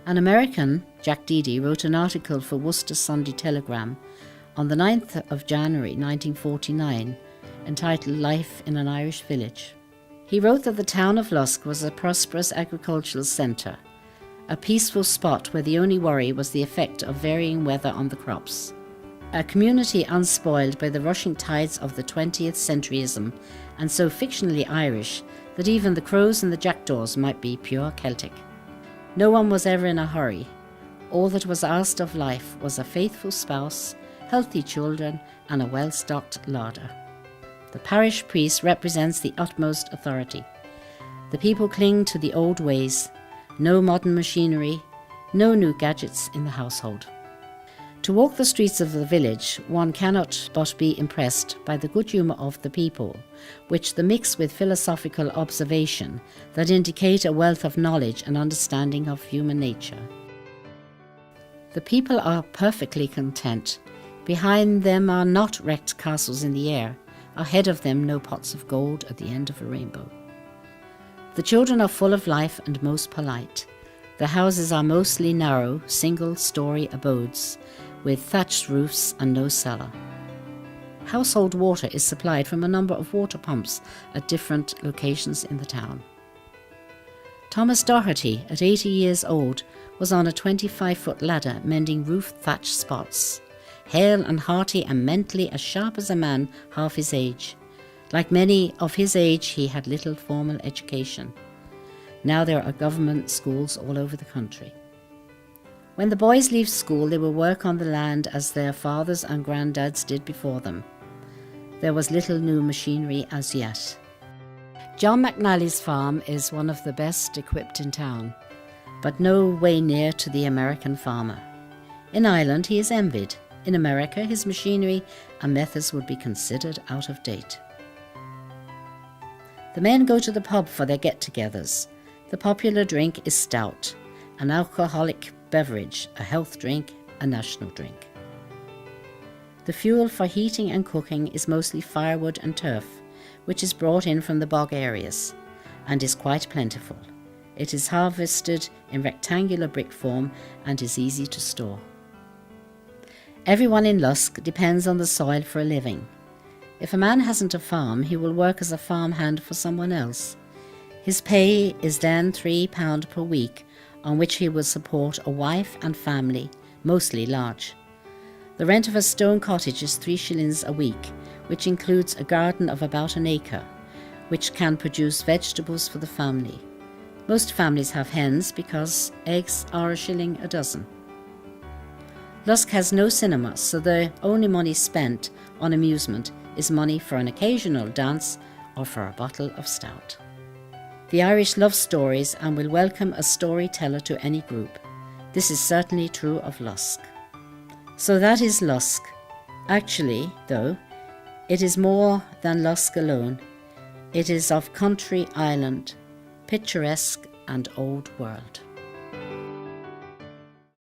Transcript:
An American, Jack Deedy, wrote an article for Worcester Sunday Telegram on the 9th of January 1949 entitled Life in an Irish Village. He wrote that the town of Lusk was a prosperous agricultural centre, a peaceful spot where the only worry was the effect of varying weather on the crops. A community unspoiled by the rushing tides of the 20th centuryism and so fictionally Irish that even the crows and the jackdaws might be pure Celtic. No one was ever in a hurry. All that was asked of life was a faithful spouse, healthy children, and a well-stocked larder. The parish priest represents the utmost authority. The people cling to the old ways. No modern machinery, no new gadgets in the household. To walk the streets of the village, one cannot but be impressed by the good humour of the people, which the mix with philosophical observation that indicate a wealth of knowledge and understanding of human nature. The people are perfectly content. Behind them are not wrecked castles in the air. Ahead of them no pots of gold at the end of a rainbow. The children are full of life and most polite. The houses are mostly narrow, single-storey abodes, with thatched roofs and no cellar. Household water is supplied from a number of water pumps at different locations in the town. Thomas Doherty, at 80 years old, was on a 25-foot ladder mending roof-thatched spots, hale and hearty and mentally as sharp as a man half his age. Like many of his age, he had little formal education. Now there are government schools all over the country. When the boys leave school, they will work on the land as their fathers and granddads did before them. There was little new machinery as yet. John McNally's farm is one of the best equipped in town, but no way near to the American farmer. In Ireland, he is envied. In America, his machinery and methods would be considered out of date. The men go to the pub for their get-togethers. The popular drink is stout, an alcoholic beverage, a health drink, a national drink. The fuel for heating and cooking is mostly firewood and turf, which is brought in from the bog areas, and is quite plentiful. It is harvested in rectangular brick form and is easy to store. Everyone in Lusk depends on the soil for a living. If a man hasn't a farm, he will work as a farmhand for someone else. His pay is then £3 per week, on which he will support a wife and family, mostly large. The rent of a stone cottage is 3 shillings a week, which includes a garden of about an acre, which can produce vegetables for the family. Most families have hens because eggs are a shilling a dozen. Lusk has no cinema, so the only money spent on amusement is money for an occasional dance or for a bottle of stout. The Irish love stories and will welcome a storyteller to any group. This is certainly true of Lusk. So that is Lusk. Actually, though, it is more than Lusk alone. It is of country Ireland, picturesque and old world.